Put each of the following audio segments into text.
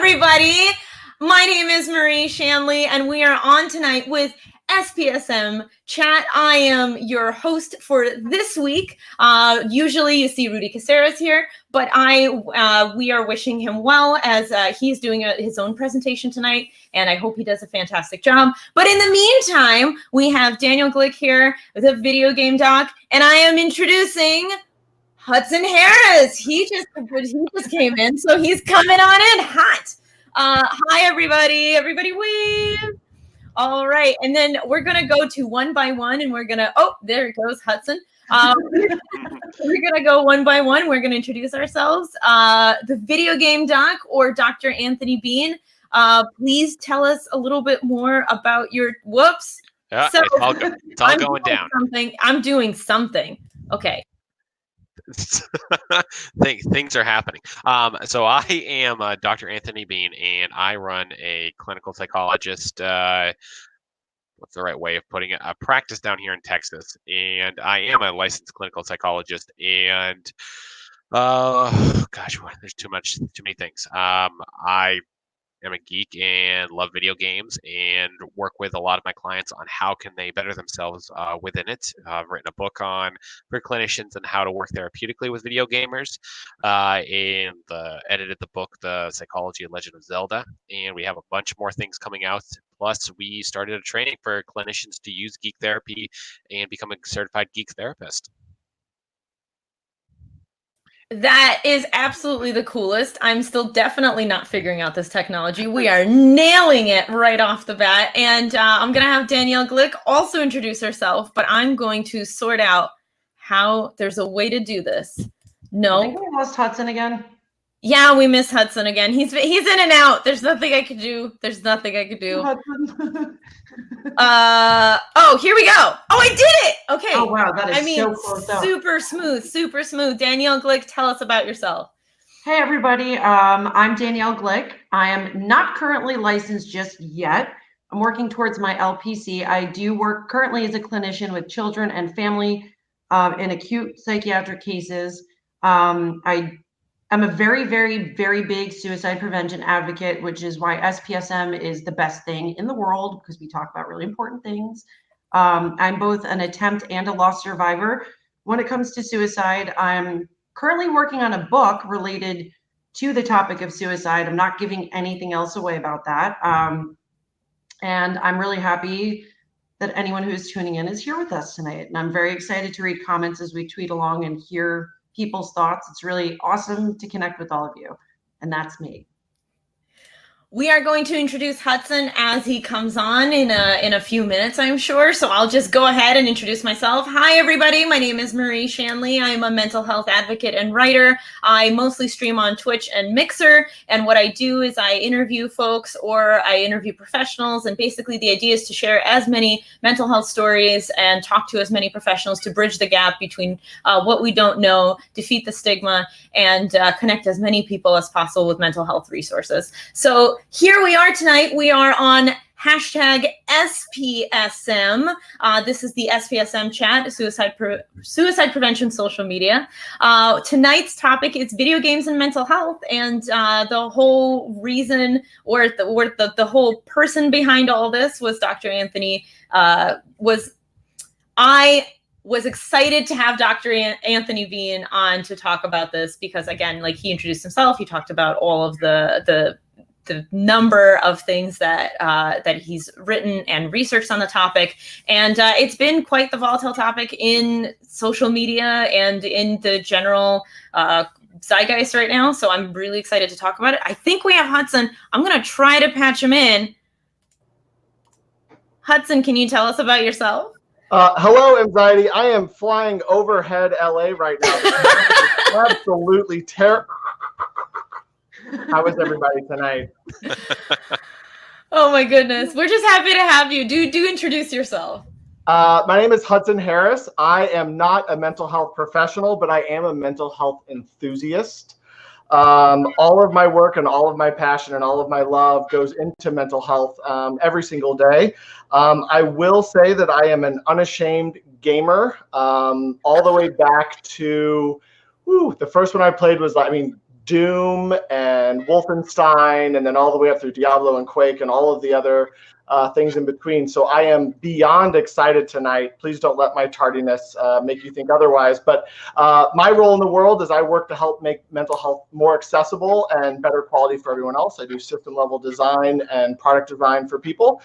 everybody. My name is Marie Shanley, and we are on tonight with SPSM Chat. I am your host for this week. Usually you see Rudy Caceres here, but we are wishing him well as he's doing his own presentation tonight, and I hope he does a fantastic job. But in the meantime, we have Danielle Glick here with a video game doc, and I am introducing Hudson Harris. He just came in, so he's coming on in hot. Hi, everybody. Everybody wave. All right. And then we're going to go to one by one, and we're going to, oh, there it goes, Hudson. We're going to go one by one. We're going to introduce ourselves. The video game doc, or Dr. Anthony Bean, please tell us a little bit more about your, whoops. Yeah, so, it's all going down. I'm doing something. Okay. Things are happening. So I am Dr. Anthony Bean, and I run a clinical psychologist. What's the right way of putting it? A practice down here in Texas, and I am a licensed clinical psychologist. And gosh, there's too many things. I am a geek and love video games and work with a lot of my clients on how can they better themselves within it. I've written a book for clinicians and how to work therapeutically with video gamers, and edited the book, The Psychology and Legend of Zelda, and we have a bunch more things coming out. Plus, we started a training for clinicians to use geek therapy and become a certified geek therapist. That is absolutely the coolest. I'm still definitely not figuring out this technology. We are nailing it right off the bat. And I'm going to have Danielle Glick also introduce herself, but I'm going to sort out how there's a way to do this. No. I think we lost Hudson again. Yeah, we miss Hudson again. He's in and out. There's nothing I could do. Oh, here we go. Oh, I did it. Okay. Oh, wow. That is so close up. Super smooth. Danielle Glick, tell us about yourself. Hey, everybody. I'm Danielle Glick. I am not currently licensed just yet. I'm working towards my LPC. I do work currently as a clinician with children and family in acute psychiatric cases. I'm a very, very, very big suicide prevention advocate, which is why SPSM is the best thing in the world, because we talk about really important things. I'm both an attempt and a loss survivor. When it comes to suicide, I'm currently working on a book related to the topic of suicide. I'm not giving anything else away about that. And I'm really happy that anyone who's tuning in is here with us tonight. And I'm very excited to read comments as we tweet along and hear people's thoughts. It's really awesome to connect with all of you. And that's me. We are going to introduce Hudson as he comes on in a few minutes, I'm sure. So I'll just go ahead and introduce myself. Hi, everybody. My name is Marie Shanley. I'm a mental health advocate and writer. I mostly stream on Twitch and Mixer. And what I do is I interview folks, or I interview professionals. And basically the idea is to share as many mental health stories and talk to as many professionals to bridge the gap between what we don't know, defeat the stigma, and connect as many people as possible with mental health resources. So here we are tonight. We are on hashtag SPSM. This is the SPSM Chat, suicide prevention social media. Tonight's topic is video games and mental health, and the whole reason, or the whole person behind all this was Dr. Anthony. I was excited to have Dr. Anthony Bean on to talk about this because, again, like he introduced himself, he talked about all of the number of things that he's written and researched on the topic. And it's been quite the volatile topic in social media and in the general zeitgeist right now. So I'm really excited to talk about it. I think we have Hudson. I'm going to try to patch him in. Hudson, can you tell us about yourself? Hello, anxiety. I am flying overhead LA right now. Absolutely terrible. How is everybody tonight? Oh my goodness. We're just happy to have you. Do introduce yourself. My name is Hudson Harris. I am not a mental health professional, but I am a mental health enthusiast. All of my work and all of my passion and all of my love goes into mental health every single day. I will say that I am an unashamed gamer all the way back to, the first one I played was, Doom and Wolfenstein, and then all the way up through Diablo and Quake and all of the other things in between. So I am beyond excited tonight. Please don't let my tardiness make you think otherwise. But my role in the world is I work to help make mental health more accessible and better quality for everyone else. I do system level design and product design for people.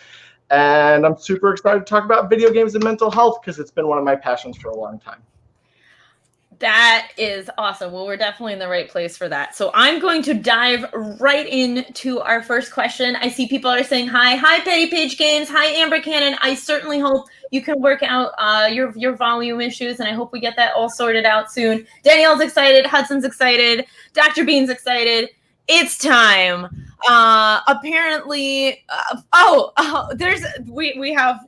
And I'm super excited to talk about video games and mental health because it's been one of my passions for a long time. That is awesome. Well, we're definitely in the right place for that. So I'm going to dive right into our first question. I see people are saying hi. Hi, Petty Page Games. Hi, Amber Cannon. I certainly hope you can work out your volume issues, and I hope we get that all sorted out soon. Danielle's excited. Hudson's excited. Dr. Bean's excited. It's time. Apparently, we have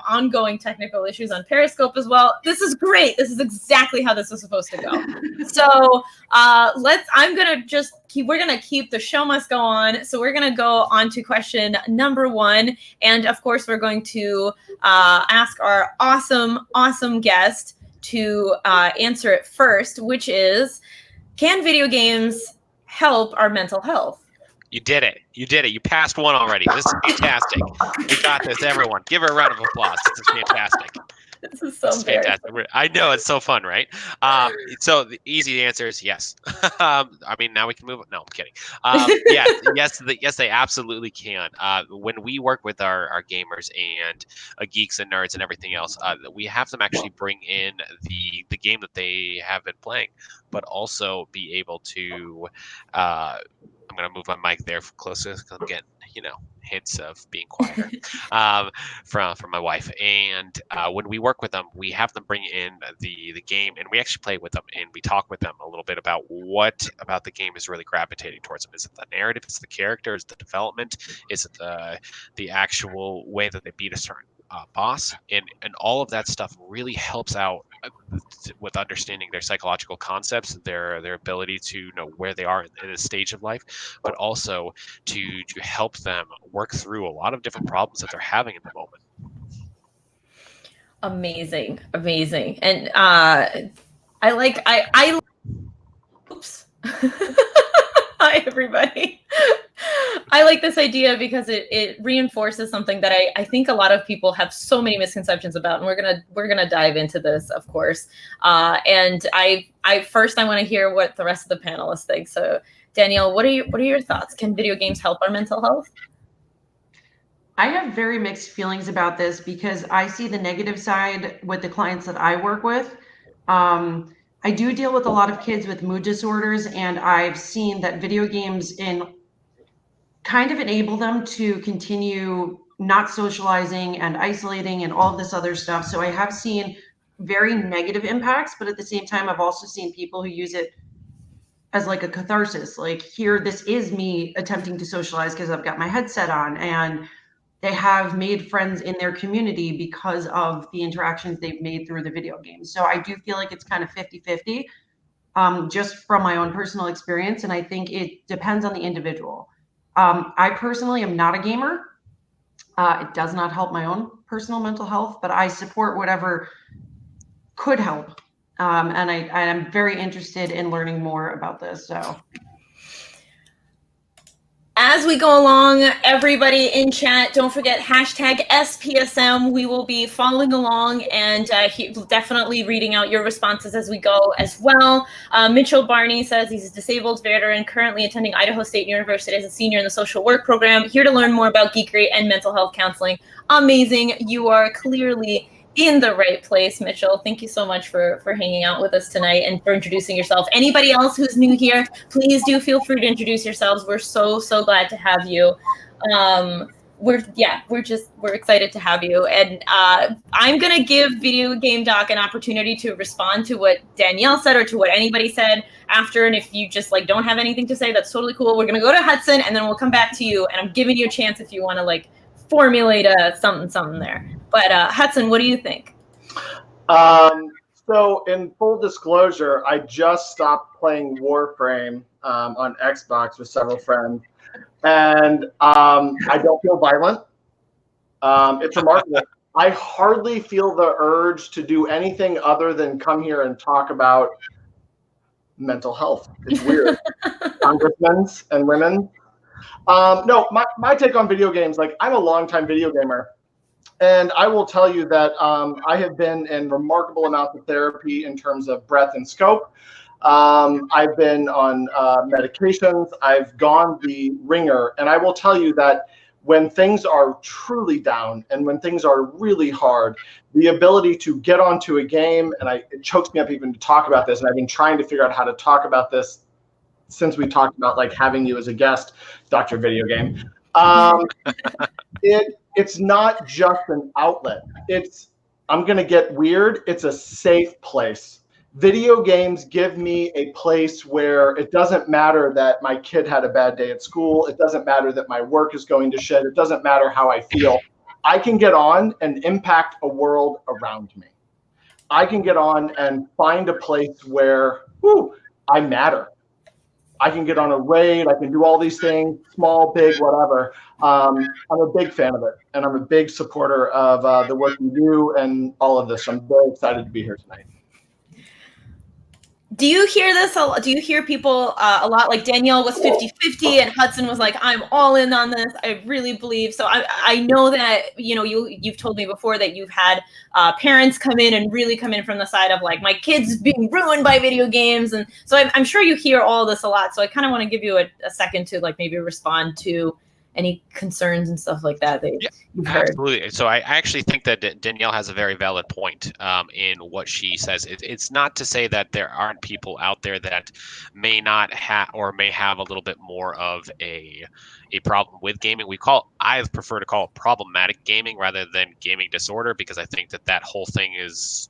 ongoing technical issues on Periscope as well. This is great. This is exactly how this is supposed to go. So we're gonna keep the show must go on. So we're gonna go on to question number 1, and of course we're going to ask our awesome guest to answer it first, which is, can video games help our mental health? You did it. You passed one already. This is fantastic. We got this, everyone. Give her a round of applause. This is fantastic. This is so fantastic. I know, it's so fun, right? So the easy answer is yes. I mean, now we can move on. No, I'm kidding. Yes, they absolutely can. When we work with our gamers and geeks and nerds and everything else, we have them actually bring in the game that they have been playing, but also be able to. I'm going to move my mic there closer because I'm getting, hints of being quieter from my wife. And when we work with them, we have them bring in the game, and we actually play with them, and we talk with them a little bit about what about the game is really gravitating towards them. Is it the narrative? Is it the character? Is it the development? Is it the actual way that they beat a certain boss? And all of that stuff really helps out with understanding their psychological concepts, their ability to know where they are in a stage of life, but also to help them work through a lot of different problems that they're having in the moment. Amazing. And oops. Hi, everybody. I like this idea because it reinforces something that I think a lot of people have so many misconceptions about, and we're gonna dive into this, of course. And I want to hear what the rest of the panelists think. So, Danielle, what are your thoughts? Can video games help our mental health? I have very mixed feelings about this because I see the negative side with the clients that I work with. I do deal with a lot of kids with mood disorders, and I've seen that video games kind of enable them to continue not socializing and isolating and all of this other stuff. So I have seen very negative impacts, but at the same time, I've also seen people who use it as like a catharsis. Like, here, this is me attempting to socialize because I've got my headset on, and they have made friends in their community because of the interactions they've made through the video games. So I do feel like it's kind of 50-50, just from my own personal experience. And I think it depends on the individual. I personally am not a gamer. It does not help my own personal mental health, but I support whatever could help. And I am very interested in learning more about this. So, as we go along, everybody in chat, don't forget #SPSM. We will be following along and definitely reading out your responses as we go as well. Mitchell Barney says he's a disabled veteran currently attending Idaho State University as a senior in the social work program, here to learn more about geekery and mental health counseling. Amazing. You are clearly in the right place, Mitchell. Thank you so much for hanging out with us tonight and for introducing yourself. Anybody else who's new here, please do feel free to introduce yourselves. We're so glad to have you. We're excited to have you. And I'm gonna give Video Game Doc an opportunity to respond to what Danielle said or to what anybody said after. And if you just don't have anything to say, that's totally cool. We're gonna go to Hudson and then we'll come back to you. And I'm giving you a chance if you want to formulate a something there. But Hudson, what do you think? So in full disclosure, I just stopped playing Warframe on Xbox with several friends, and I don't feel violent. It's remarkable. I hardly feel the urge to do anything other than come here and talk about mental health. It's weird. Congressmen and women. No, my take on video games, like I'm a longtime video gamer. And I will tell you that I have been in remarkable amounts of therapy in terms of breadth and scope. I've been on medications. I've gone the ringer. And I will tell you that when things are truly down and when things are really hard, the ability to get onto a game, and it chokes me up even to talk about this, and I've been trying to figure out how to talk about this since we talked about like having you as a guest, Dr. Video Game. It's not just an outlet. I'm going to get weird. It's a safe place. Video games give me a place where it doesn't matter that my kid had a bad day at school. It doesn't matter that my work is going to shit. It doesn't matter how I feel. I can get on and impact a world around me. I can get on and find a place where I matter. I can get on a raid. I can do all these things, small, big, whatever. I'm a big fan of it, and I'm a big supporter of the work you do and all of this. I'm very excited to be here tonight. Do you hear this? Do you hear people a lot? Like Danielle was 50-50 and Hudson was like, I'm all in on this. I really believe. So I know that, you've told me before that you've had parents come in and really come in from the side of like, my kid's being ruined by video games. And so I'm sure you hear all this a lot. So I kind of want to give you a second to like maybe respond to any concerns and stuff like that you've heard. Absolutely. So I actually think that Danielle has a very valid point in what she says. It's not to say that there aren't people out there that may not have or may have a little bit more of a problem with gaming. I prefer to call it problematic gaming rather than gaming disorder, because I think that whole thing is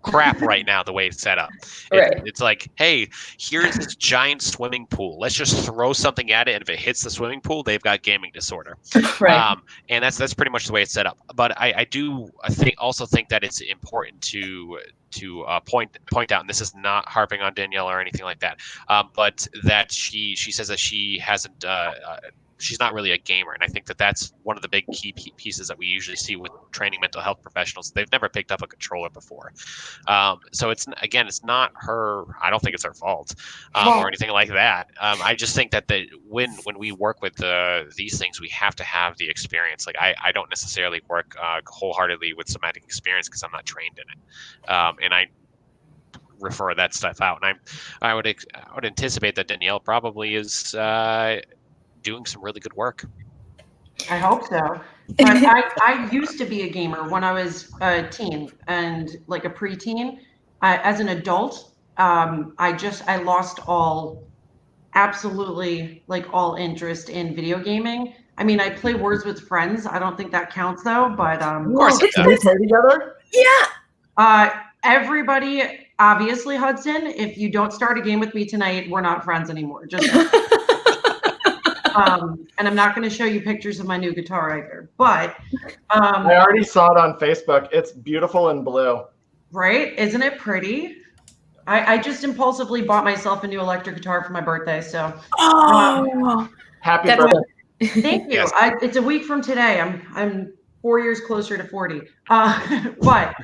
crap right now, the way it's set up. It's like, hey, here's this giant swimming pool. Let's just throw something at it, and if it hits the swimming pool, they've got gaming disorder. Right. And that's pretty much the way it's set up. But I also think that it's important to point out, and this is not harping on Danielle or anything like that, but that she says that she hasn't. She's not really a gamer, and I think that that's one of the big key pieces that we usually see with training mental health professionals. They've never picked up a controller before, so it's not her. I don't think it's her fault or anything like that. I just think that when we work with these things, we have to have the experience. Like I don't necessarily work wholeheartedly with somatic experience because I'm not trained in it, and I refer that stuff out. And I would anticipate that Danielle probably is doing some really good work. I hope so. But I used to be a gamer when I was a teen and like a preteen. As an adult, I lost absolutely all interest in video gaming. I mean, I play Words with Friends. I don't think that counts though, but of course it does. We play together? Yeah. Everybody, obviously, Hudson, if you don't start a game with me tonight, we're not friends anymore. Just and I'm not going to show you pictures of my new guitar either, but I already saw it on Facebook. It's beautiful in blue. Right? Isn't it pretty? I just impulsively bought myself a new electric guitar for my birthday. So happy birthday. Thank you. Yes. It's a week from today. I'm 4 years closer to 40. But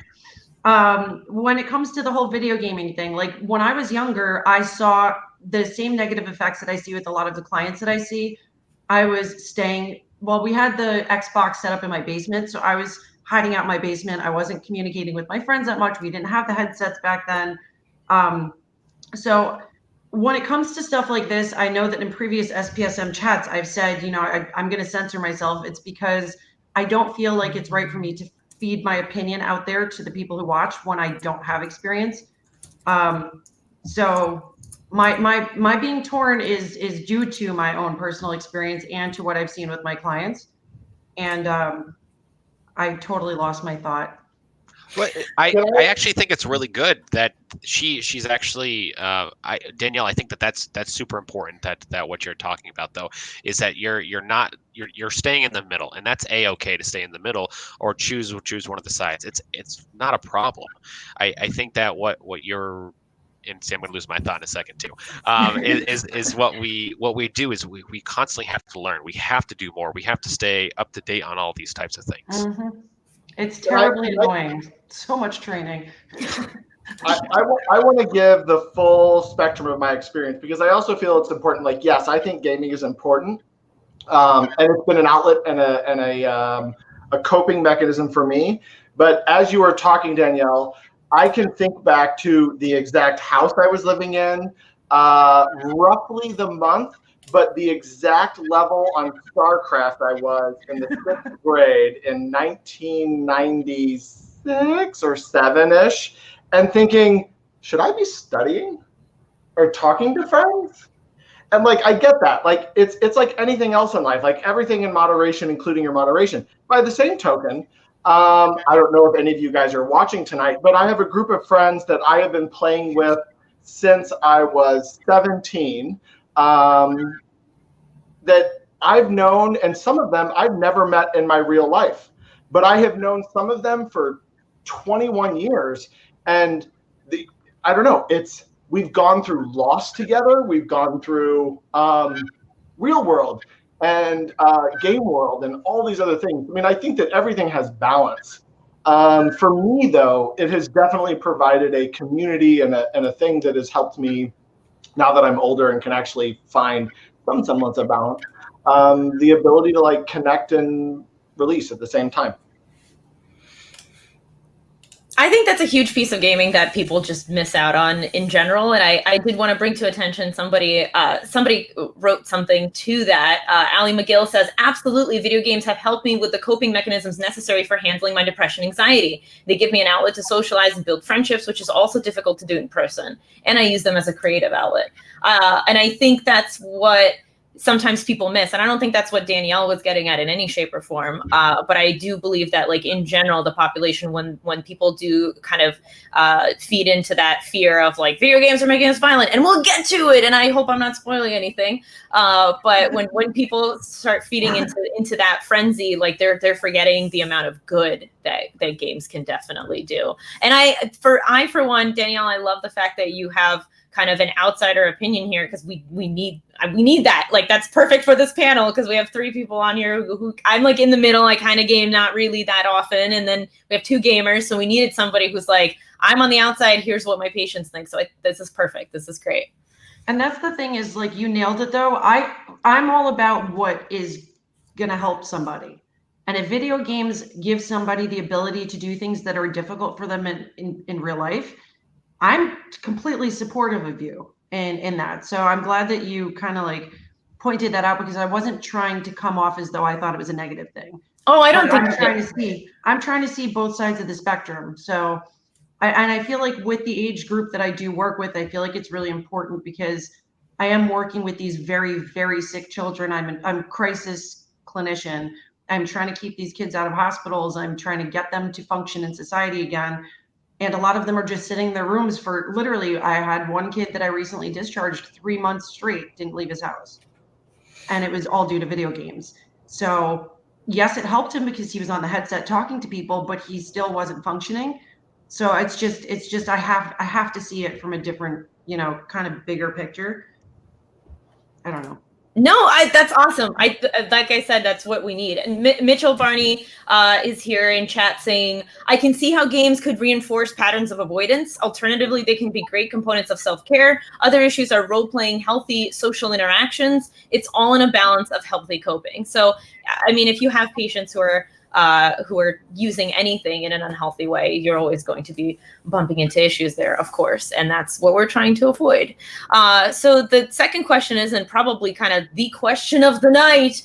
when it comes to the whole video gaming thing, like when I was younger, I saw the same negative effects that I see with a lot of the clients that I see. I was we had the Xbox set up in my basement. So I was hiding out in my basement. I wasn't communicating with my friends that much. We didn't have the headsets back then. So when it comes to stuff like this, I know that in previous SPSM chats, I've said, I'm going to censor myself. It's because I don't feel like it's right for me to feed my opinion out there to the people who watch when I don't have experience. So my being torn is due to my own personal experience and to what I've seen with my clients. And I totally lost my thought. Well, I actually think it's really good that she's actually Danielle. I think that's super important. That what you're talking about though is that you're staying in the middle, and that's a-okay to stay in the middle or choose one of the sides. It's not a problem. I think that what you're, and see, I'm going to lose my thought in a second too. Is what we do is we constantly have to learn. We have to do more. We have to stay up to date on all these types of things. Mm-hmm. It's terribly annoying. So much training. I want to give the full spectrum of my experience because I also feel it's important. Like, yes, I think gaming is important, and it's been an outlet and a coping mechanism for me. But as you were talking, Danielle, I can think back to the exact house I was living in, roughly the month, but the exact level on StarCraft I was in the 6th grade in 1996 or 7-ish, and thinking, should I be studying or talking to friends? And like, I get that. Like, it's like anything else in life, like everything in moderation, including your moderation. By the same token, I don't know if any of you guys are watching tonight, but I have a group of friends that I have been playing with since I was 17, that I've known, and some of them I've never met in my real life, but I have known some of them for 21 years. And I don't know, we've gone through loss together. We've gone through real world and game world and all these other things. I mean, I think that everything has balance. For me, though, it has definitely provided a community and a thing that has helped me now that I'm older and can actually find some semblance of balance, the ability to like connect and release at the same time. I think that's a huge piece of gaming that people just miss out on in general. And I did want to bring to attention somebody wrote something to that. Allie McGill says, absolutely, video games have helped me with the coping mechanisms necessary for handling my depression and anxiety. They give me an outlet to socialize and build friendships, which is also difficult to do in person. And I use them as a creative outlet. And I think that's what sometimes people miss. And I don't think that's what Danielle was getting at in any shape or form. But I do believe that, like, in general, the population, when people do kind of feed into that fear of like video games are making us violent, and we'll get to it. And I hope I'm not spoiling anything. But when people start feeding into that frenzy, like they're forgetting the amount of good that games can definitely do. And I for one, Danielle, I love the fact that you have kind of an outsider opinion here, because we need that. Like, that's perfect for this panel, because we have 3 people on here who I'm like in the middle. I kind of game not really that often, and then we have 2 gamers, so we needed somebody who's like, I'm on the outside, here's what my patients think. So this is perfect. This is great. And that's the thing, is like, you nailed it though. I'm all about what is gonna help somebody. And if video games give somebody the ability to do things that are difficult for them in real life, I'm completely supportive of you in that. So I'm glad that you kind of like pointed that out, because I wasn't trying to come off as though I thought it was a negative thing. Oh, I don't think I'm trying to see both sides of the spectrum. So I feel like with the age group that I do work with, I feel like it's really important, because I am working with these very, very sick children. I'm a crisis clinician. I'm trying to keep these kids out of hospitals. I'm trying to get them to function in society again. And a lot of them are just sitting in their rooms for literally, I had one kid that I recently discharged 3 months straight, didn't leave his house. And it was all due to video games. So yes, it helped him because he was on the headset talking to people, but he still wasn't functioning. So it's just, I have to see it from a different, kind of bigger picture. I don't know. No, that's awesome. Like I said, that's what we need. And Mitchell Barney is here in chat saying, I can see how games could reinforce patterns of avoidance. Alternatively, they can be great components of self-care. Other issues are role-playing, healthy social interactions. It's all in a balance of healthy coping. So, I mean, if you have patients who are using anything in an unhealthy way, you're always going to be bumping into issues there, of course, and that's what we're trying to avoid. So the second question is, and probably kind of the question of the night,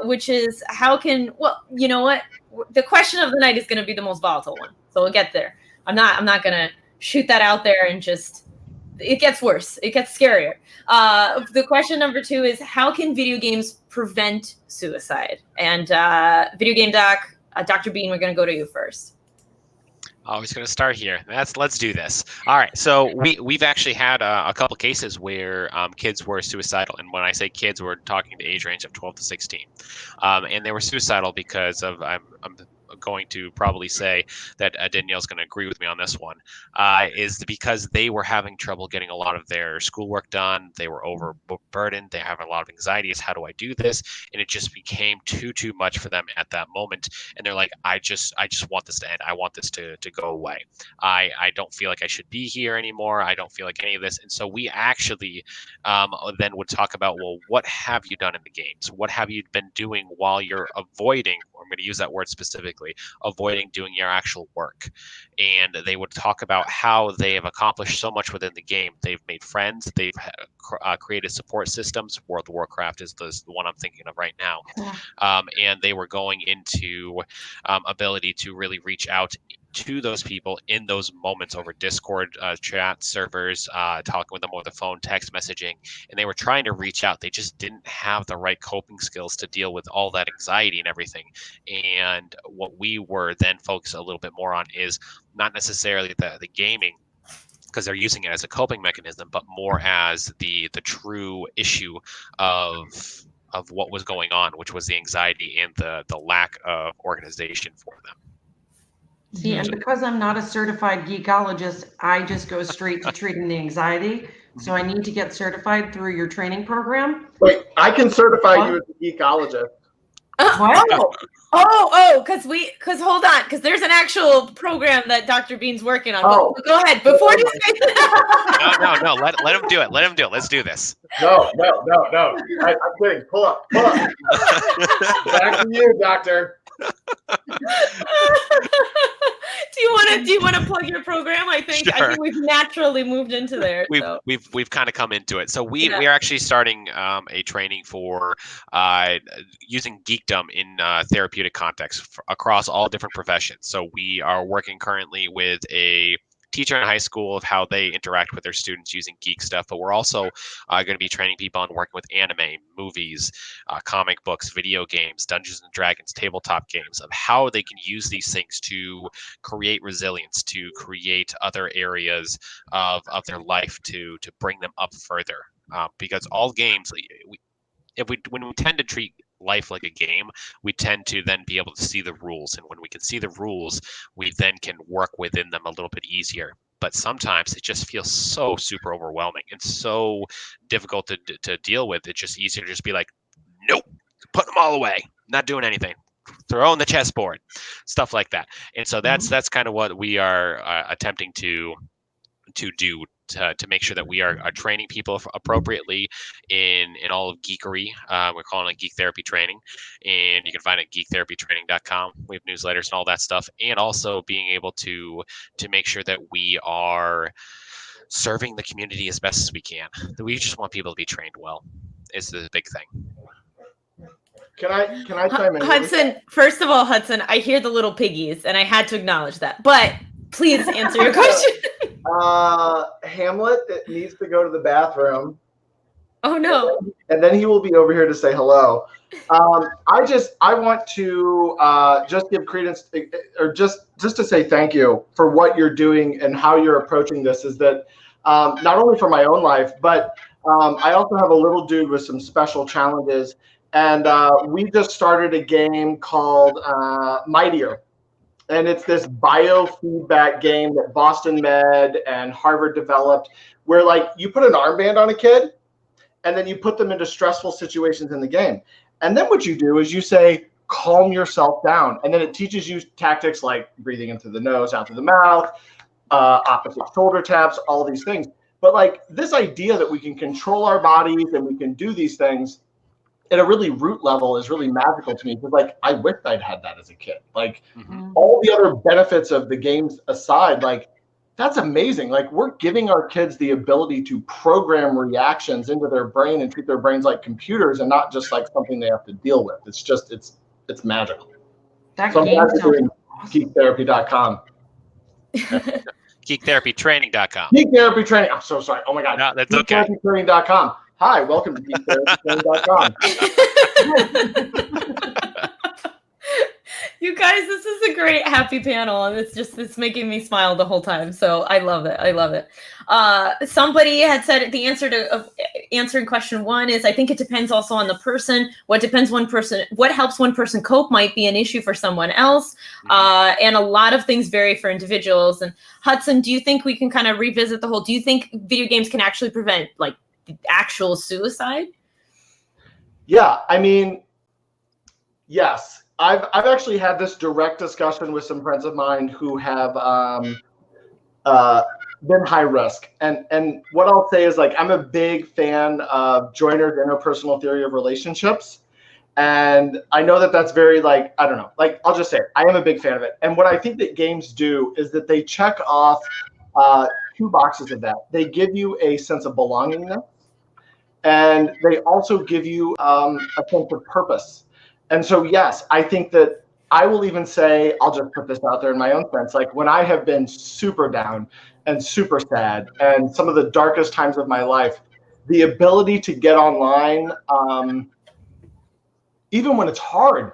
which is you know what? The question of the night is going to be the most volatile one, so we'll get there. I'm not going to shoot that out there and just. It gets worse. It gets scarier. The question number 2 is, how can video games prevent suicide? And video game doc, Dr. Bean, we're going to go to you first. I was going to start here. Let's do this. All right. So we've actually had a couple cases where kids were suicidal, and when I say kids, we're talking the age range of 12 to 16, and they were suicidal because of I'm going to probably say that Danielle's going to agree with me on this one, is because they were having trouble getting a lot of their schoolwork done. They were overburdened. They have a lot of anxieties. How do I do this? And it just became too much for them at that moment. And they're like, I just want this to end. I want this to go away. I don't feel like I should be here anymore. I don't feel like any of this. And so we actually then would talk about, well, what have you done in the games? What have you been doing while you're avoiding, or I'm going to use that word specifically, avoiding doing your actual work? And they would talk about how they have accomplished so much within the game. They've made friends. They've created support systems. World of Warcraft is the one I'm thinking of right now. And they were going into ability to really reach out to those people in those moments over Discord chat servers, talking with them over the phone, text messaging, and they were trying to reach out. They just didn't have the right coping skills to deal with all that anxiety and everything. And what we were then focused a little bit more on is not necessarily the gaming, because they're using it as a coping mechanism, but more as the true issue of what was going on, which was the anxiety and the lack of organization for them. See, and because I'm not a certified geekologist, I just go straight to treating the anxiety. So I need to get certified through your training program. Wait, I can certify you as a geekologist. Wow. Because hold on, because there's an actual program that Dr. Bean's working on. Oh. Go ahead. Before you say that. No. Let him do it. Let him do it. Let's do this. No. I'm kidding. Pull up. Back to you, doctor. Do you want to plug your program? I think we've naturally moved into there. We've kind of come into it. So we are actually starting a training for using geekdom in therapeutic contexts across all different professions. So we are working currently with a teacher in high school of how they interact with their students using geek stuff, but we're also going to be training people on working with anime, movies, comic books, video games, Dungeons and Dragons, tabletop games, of how they can use these things to create resilience, to create other areas of their life to bring them up further. Because all games, when we tend to treat life like a game, we tend to then be able to see the rules, and when we can see the rules, we then can work within them a little bit easier. But sometimes it just feels so super overwhelming and so difficult to deal with. It's just easier to just be like, nope, put them all away, not doing anything, throw in the chessboard, stuff like that. And so that's kind of what we are attempting to do to make sure that we are training people appropriately in all of geekery. We're calling it geek therapy training, and you can find it at geektherapytraining.com. We have newsletters and all that stuff, and also being able to make sure that we are serving the community as best as we can. We just want people to be trained well is the big thing. Can I chime in? Hudson, first of all, Hudson, I hear the little piggies, and I had to acknowledge that, but please answer your question. Hamlet needs to go to the bathroom. Oh no! And then he will be over here to say hello. I want to just give credence, or just to say thank you for what you're doing and how you're approaching this. Is that not only for my own life, but I also have a little dude with some special challenges, and we just started a game called Mightier. And it's this biofeedback game that Boston Med and Harvard developed, where like you put an armband on a kid and then you put them into stressful situations in the game. And then what you do is you say, calm yourself down. And then it teaches you tactics like breathing in through the nose, out through the mouth, opposite shoulder taps, all these things. But like this idea that we can control our bodies and we can do these things at a really root level is really magical to me, because like I wish I'd had that as a kid. Like all the other benefits of the games aside, like that's amazing. Like we're giving our kids the ability to program reactions into their brain and treat their brains like computers and not just like something they have to deal with. It's just it's magical. That so game sounds awesome. Geektherapy.com. Geektherapytraining.com. Geek Therapy Training. I'm so sorry. Oh my God. No, that's okay. Geektherapytraining.com. Hi, welcome to geektherapytraining.com. You guys, this is a great happy panel, and it's making me smile the whole time. So I love it. I love it. Somebody had said the answer to answering question 1 is I think it depends also on the person. What helps one person cope might be an issue for someone else, and a lot of things vary for individuals. And Hudson, do you think we can kind of revisit the whole? Do you think video games can actually prevent like actual suicide? Yeah, I mean, yes. I've actually had this direct discussion with some friends of mine who have been high risk. And what I'll say is, like, I'm a big fan of Joyner's interpersonal theory of relationships. And I know that that's very, like, I don't know, like, I'll just say it. I am a big fan of it. And what I think that games do is that they check off 2 boxes of that. They give you a sense of belongingness, and they also give you a sense of purpose. And so, yes, I think that I will even say, I'll just put this out there in my own sense, like when I have been super down and super sad and some of the darkest times of my life, the ability to get online, even when it's hard,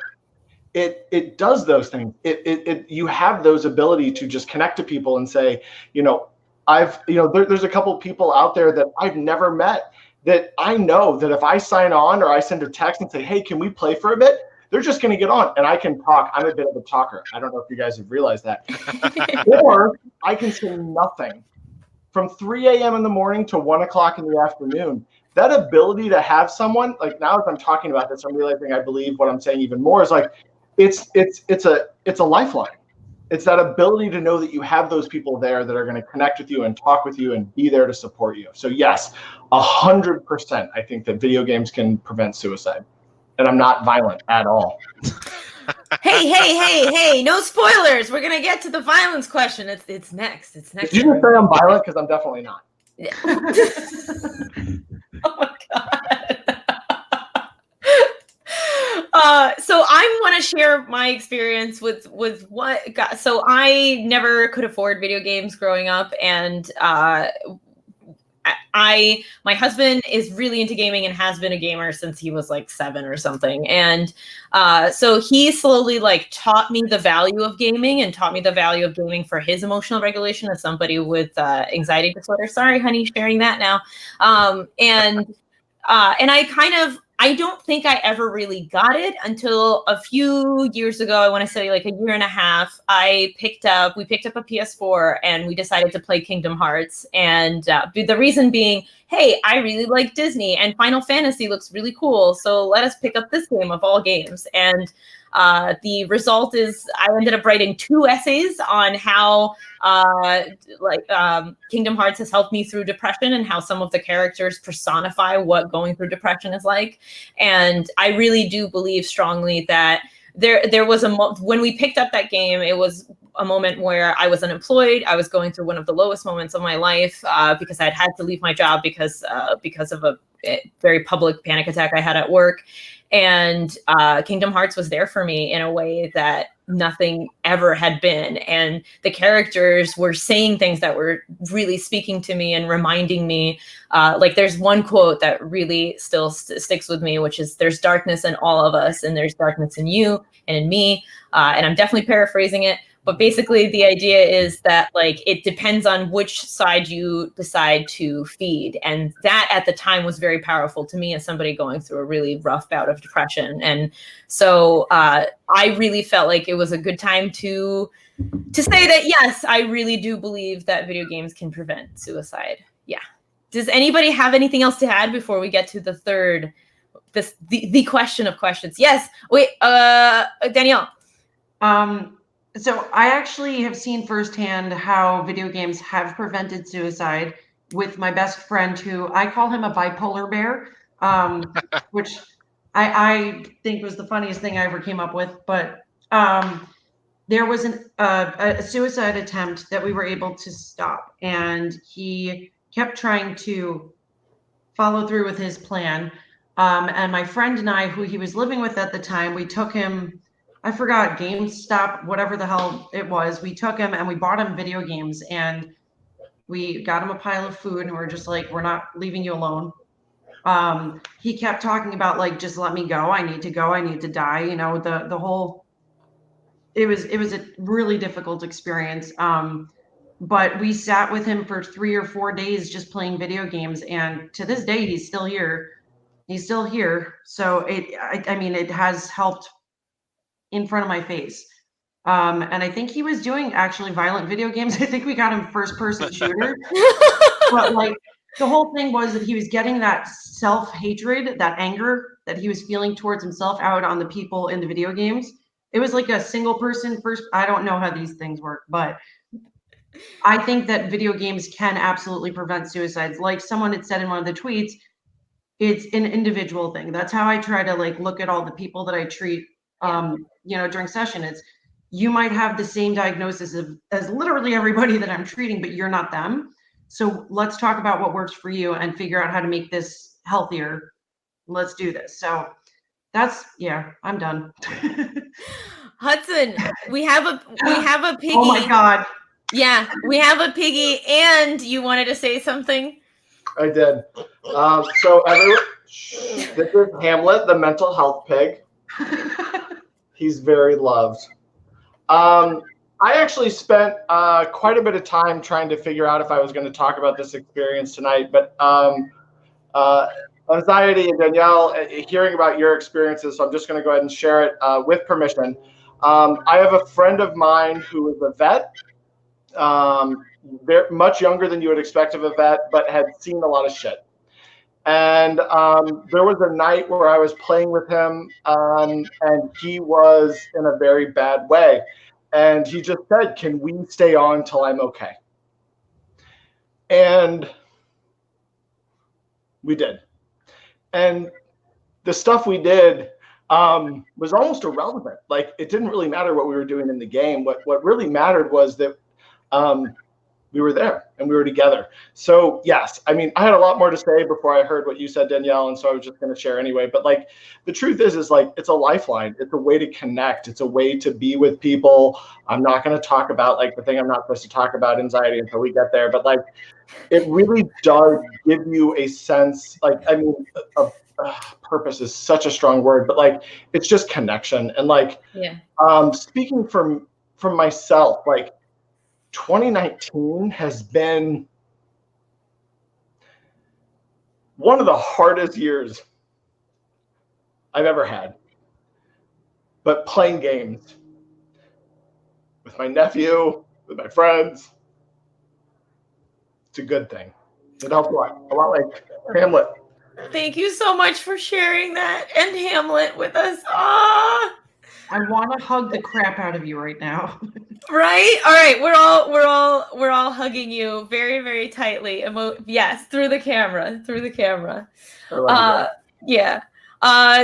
it does those things. You have those ability to just connect to people and say, there's a couple people out there that I've never met that I know that if I sign on or I send a text and say, hey, can we play for a bit? They're just going to get on and I can talk. I'm a bit of a talker. I don't know if you guys have realized that. Or I can say nothing from 3 a.m. in the morning to 1 o'clock in the afternoon. That ability to have someone, like now as I'm talking about this, I'm realizing I believe what I'm saying even more is like, it's a lifeline. It's that ability to know that you have those people there that are going to connect with you and talk with you and be there to support you. So yes, 100%. I think that video games can prevent suicide, and I'm not violent at all. Hey! No spoilers. We're gonna get to the violence question. It's next. It's next. Did you just say I'm violent? Because I'm definitely not. Yeah. Oh my god. So I want to share my experience with what got. So I never could afford video games growing up, and my husband is really into gaming and has been a gamer since he was like 7 or something. And so he slowly like taught me the value of gaming and taught me the value of gaming for his emotional regulation as somebody with anxiety disorder. Sorry, honey, sharing that now. And I don't think I ever really got it until a few years ago. I want to say like a year and a half. We picked up a PS4 and we decided to play Kingdom Hearts. And the reason being, hey, I really like Disney and Final Fantasy looks really cool. So let us pick up this game of all games. And the result is I ended up writing 2 essays on how Kingdom Hearts has helped me through depression and how some of the characters personify what going through depression is like. And I really do believe strongly that there was when we picked up that game, it was a moment where I was unemployed. I was going through one of the lowest moments of my life because I'd had to leave my job because of a very public panic attack I had at work. And Kingdom Hearts was there for me in a way that nothing ever had been. And the characters were saying things that were really speaking to me and reminding me. Like there's one quote that really still sticks with me, which is there's darkness in all of us and there's darkness in you and in me. And I'm definitely paraphrasing it. But basically the idea is that like it depends on which side you decide to feed. And that at the time was very powerful to me as somebody going through a really rough bout of depression. And so I really felt like it was a good time to say that, yes, I really do believe that video games can prevent suicide. Yeah. Does anybody have anything else to add before we get to the third, the question of questions? Yes. Wait, Danielle. So I actually have seen firsthand how video games have prevented suicide with my best friend, who I call him a bipolar bear, which I think was the funniest thing I ever came up with. But there was a suicide attempt that we were able to stop, and he kept trying to follow through with his plan. And my friend and I, who he was living with at the time, we took him. I forgot, GameStop, whatever the hell it was. We took him and we bought him video games, and we got him a pile of food, and we're just like, we're not leaving you alone. He kept talking about like, just let me go. I need to go. I need to die. You know, the whole it was a really difficult experience. But we sat with him for 3 or 4 days just playing video games, and to this day he's still here. He's still here. So I mean, it has helped in front of my face. And I think he was doing actually violent video games. I think we got him first person shooter. But like the whole thing was that he was getting that self-hatred, that anger that he was feeling towards himself out on the people in the video games. It was like a single person first. I don't know how these things work, but I think that video games can absolutely prevent suicides. Like someone had said in one of the tweets, it's an individual thing. That's how I try to like look at all the people that I treat during session. It's you might have the same diagnosis as literally everybody that I'm treating, but you're not them. So let's talk about what works for you and figure out how to make this healthier. Let's do this. So I'm done. Hudson, we have a piggy. Oh my God. Yeah, we have a piggy, and you wanted to say something? I did. So everyone, this is Hamlet, the mental health pig. He's very loved. I actually spent quite a bit of time trying to figure out if I was going to talk about this experience tonight, but anxiety and Danielle, hearing about your experiences, so I'm just going to go ahead and share it with permission. I have a friend of mine who is a vet, very much younger than you would expect of a vet, but had seen a lot of shit. And there was a night where I was playing with him, and he was in a very bad way. And he just said, "Can we stay on till I'm okay?" And we did. And the stuff we did was almost irrelevant. Like, it didn't really matter what we were doing in the game. What really mattered was that we were there and we were together. So yes, I mean, I had a lot more to say before I heard what you said, Danielle, and so I was just going to share anyway. But like, the truth is like, it's a lifeline. It's a way to connect. It's a way to be with people. I'm not going to talk about like the thing I'm not supposed to talk about, anxiety, until we get there. But like, it really does give you a sense, like, I mean, purpose is such a strong word, but like, it's just connection. And like, speaking from myself, like, 2019 has been one of the hardest years I've ever had. But playing games with my nephew, with my friends, it's a good thing. It helps a lot like Hamlet. Thank you so much for sharing that and Hamlet with us. Ah. I want to hug the crap out of you right now. Right? All right. We're all hugging you very, very tightly. Yes, through the camera. Yeah.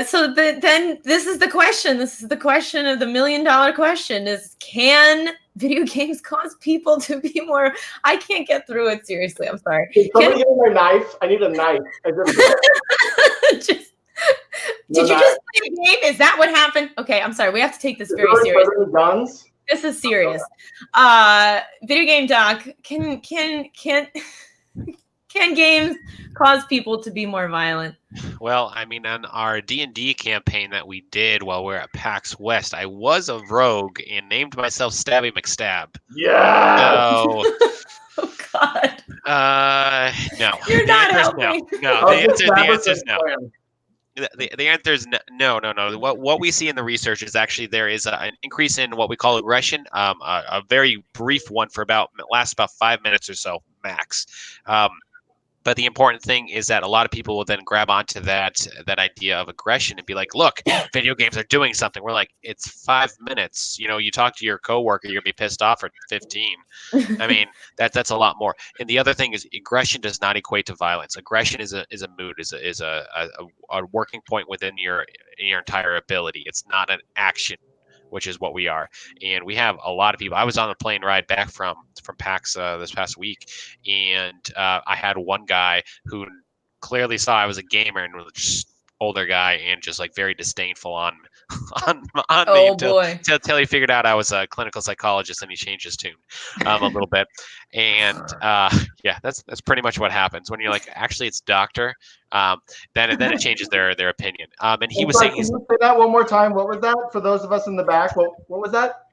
So then this is the question. This is the question of the $1 million question is, can video games cause people to be more, I can't get through it. Seriously. I'm sorry. Can somebody give me my knife? I need a knife. Did you just play a game? Is that what happened? Okay, I'm sorry. We have to take this very seriously. Guns? This is serious. Video game doc, can games cause people to be more violent? Well, I mean, on our D&D campaign that we did while we were at PAX West, I was a rogue and named myself Stabby McStab. Yeah. So, oh God. No. You're not helping. No. The answer is no. The answer is no. What we see in the research is actually there is an increase in what we call aggression, a very brief one for lasts about 5 minutes or so max. But the important thing is that a lot of people will then grab onto that idea of aggression and be like, look, video games are doing something. We're like, it's 5 minutes. You know, you talk to your coworker, you're gonna be pissed off for 15. I mean, that's a lot more. And the other thing is, aggression does not equate to violence. Aggression is a mood, is a working point within your entire ability. It's not an action, which is what we are. And we have a lot of people. I was on the plane ride back from PAX this past week, and I had one guy who clearly saw I was a gamer and was just older guy and just like very disdainful on Oh me boy. till he figured out I was a clinical psychologist, and he changed his tune a little bit. And yeah, that's pretty much what happens when you're like, actually, it's doctor. Then it changes their opinion. And he I'm was sorry, saying can he's you say that one more time? What was that for those of us in the back? What was that?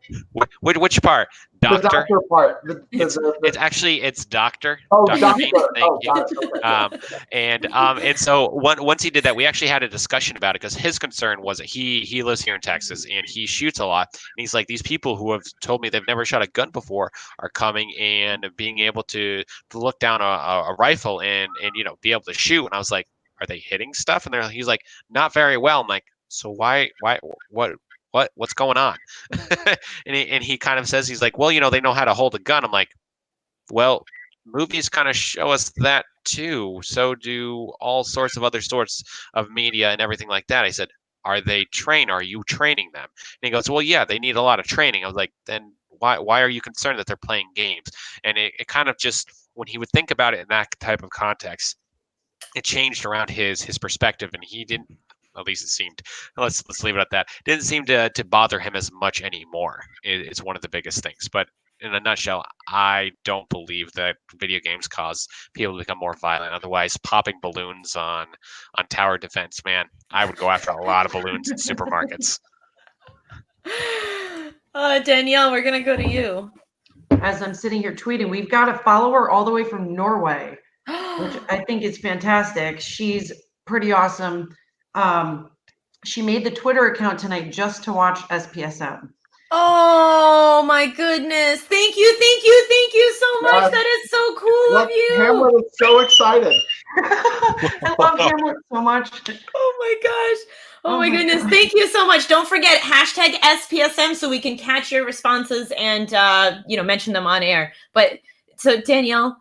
which part? The Doctor. doctor part. It's actually doctor. Oh, Dr. doctor. Dean, thank Oh, you. got it. Okay. And so once he did that, we actually had a discussion about it because his concern was that he lives here in Texas and he shoots a lot. And he's like, these people who have told me they've never shot a gun before are coming and being able to look down a rifle and be able to shoot. And I was like, are they hitting stuff? And he's like, not very well. I'm like, so what's going on? and he kind of says, he's like, well, they know how to hold a gun. I'm like, well, movies kind of show us that too. So do all sorts of other sorts of media and everything like that. I said, are they trained? Are you training them? And he goes, well, yeah, they need a lot of training. I was like, then why are you concerned that they're playing games? And it kind of just, when he would think about it in that type of context, it changed around his perspective, and he didn't, at least it seemed, let's leave it at that, didn't seem to bother him as much anymore. It's one of the biggest things. But in a nutshell, I don't believe that video games cause people to become more violent. Otherwise, popping balloons on tower defense, man, I would go after a lot of balloons in supermarkets. Danielle, we're gonna go to you. As I'm sitting here tweeting, we've got a follower all the way from Norway, which I think is fantastic. She's pretty awesome. She made the Twitter account tonight just to watch SPSM. Oh my goodness. Thank you so much. That is so cool of you. Hamlet is so excited. I love Hamlet so much. Oh my gosh. Oh my goodness. God. Thank you so much. Don't forget hashtag SPSM so we can catch your responses and mention them on air. But so Danielle,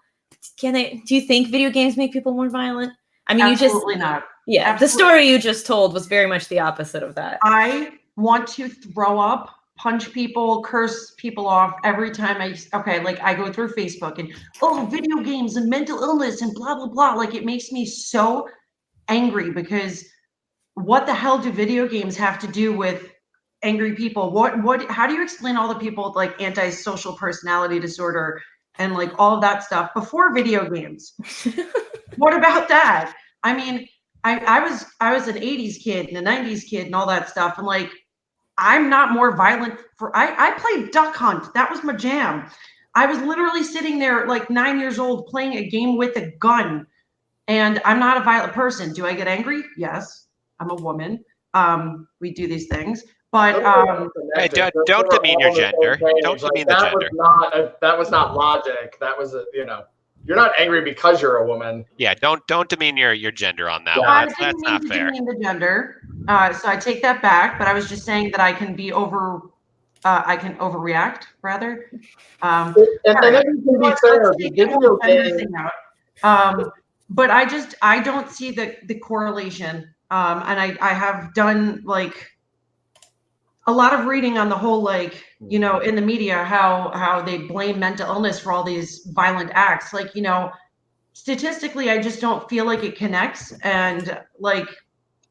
do you think video games make people more violent? I mean, Absolutely not. Yeah, absolutely. The story you just told was very much the opposite of that. I want to throw up, punch people, curse people off every time I go through Facebook and video games and mental illness and blah blah blah. Like, it makes me so angry because what the hell do video games have to do with angry people? How do you explain all the people with like antisocial personality disorder and like all of that stuff before video games? What about that? I mean, I was an 80s kid and a 90s kid and all that stuff. And like, I'm not more violent I played Duck Hunt. That was my jam. I was literally sitting there like 9 years old playing a game with a gun, and I'm not a violent person. Do I get angry? Yes. I'm a woman. We do these things, but hey, don't demean your gender. Don't demean the gender. That was not logic. That was you're not angry because you're a woman. Yeah, don't demean your gender on that one. That's not fair. The gender. So I take that back, but I was just saying that I can be I can overreact rather. And then you can be fair. The video game. But I don't see the correlation. And I have done like a lot of reading on the whole, like, in the media, how they blame mental illness for all these violent acts. Like, statistically, I just don't feel like it connects. And like,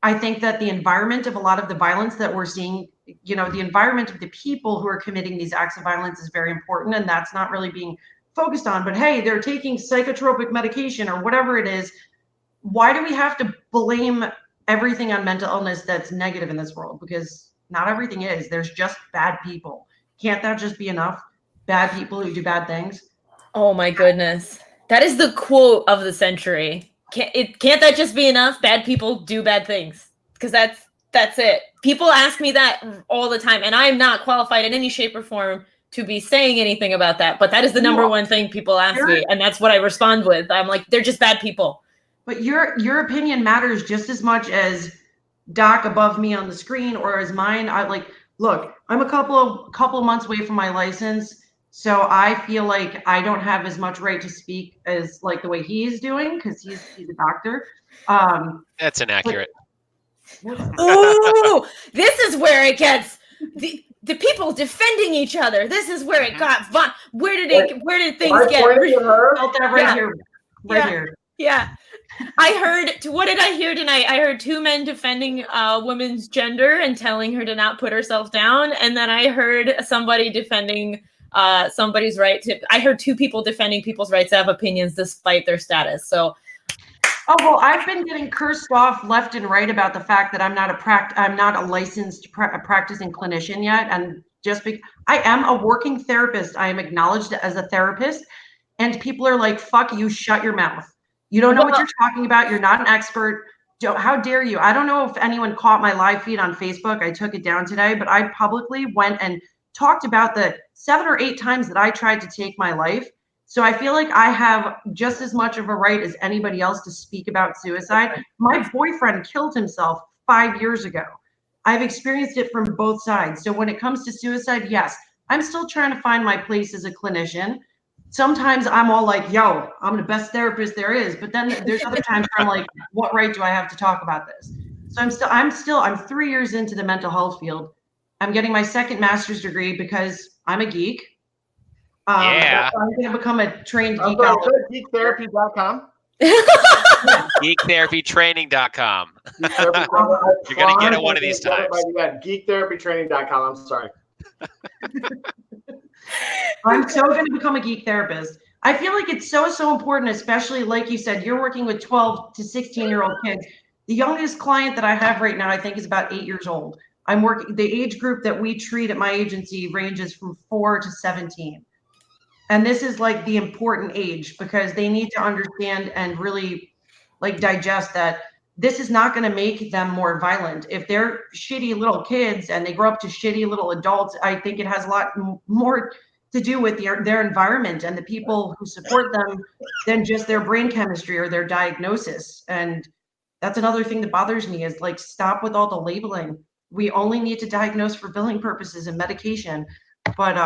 I think that the environment of a lot of the violence that we're seeing, the environment of the people who are committing these acts of violence is very important. And that's not really being focused on. But hey, they're taking psychotropic medication or whatever it is. Why do we have to blame everything on mental illness that's negative in this world? Because not everything is. There's just bad people. Can't that just be enough? Bad people who do bad things. Oh my goodness. That is the quote of the century. Can't that just be enough? Bad people do bad things. Because that's it. People ask me that all the time, and I'm not qualified in any shape or form to be saying anything about that. But that is the number one thing people ask me, and that's what I respond with. I'm like, they're just bad people. But your opinion matters just as much as Doc above me on the screen or as mine. Look, I'm a couple of months away from my license, so I feel like I don't have as much right to speak as like the way he's doing because he's a doctor. That's inaccurate. Ooh, this is where it gets the people defending each other. This is where it got where did things get? Felt that right here. Yeah. I heard, what did I hear tonight? I heard 2 men defending a woman's gender and telling her to not put herself down. And then I heard somebody defending somebody's right to, I heard 2 people defending people's rights to have opinions despite their status. So. Oh, well, I've been getting cursed off left and right about the fact that I'm not a licensed practicing clinician yet. And I am a working therapist. I am acknowledged as a therapist. And people are like, fuck you, shut your mouth. You don't know what you're talking about. You're not an expert. How dare you? I don't know if anyone caught my live feed on Facebook. I took it down today, but I publicly went and talked about the 7 or 8 times that I tried to take my life. So I feel like I have just as much of a right as anybody else to speak about suicide. My boyfriend killed himself 5 years ago. I've experienced it from both sides. So when it comes to suicide, yes, I'm still trying to find my place as a clinician. Sometimes I'm all like, yo, I'm the best therapist there is. But then there's other times where I'm like, what right do I have to talk about this? So I'm 3 years into the mental health field. I'm getting my 2nd master's degree because I'm a geek. Yeah. I'm going to become a trained geek. Geektherapy.com. Geektherapytraining.com. You're going to get it one of these times. Geektherapytraining.com. I'm sorry. I'm so going to become a geek therapist. I feel like it's so important, especially like you said, you're working with 12 to 16-year-old kids. The youngest client that I have right now, I think, is about 8 years old. The age group that we treat at my agency ranges from 4 to 17. And this is like the important age because they need to understand and really like digest that this is not going to make them more violent. If they're shitty little kids and they grow up to shitty little adults, I think it has a lot more to do with their environment and the people who support them than just their brain chemistry or their diagnosis. And that's another thing that bothers me is like, stop with all the labeling. We only need to diagnose for billing purposes and medication. But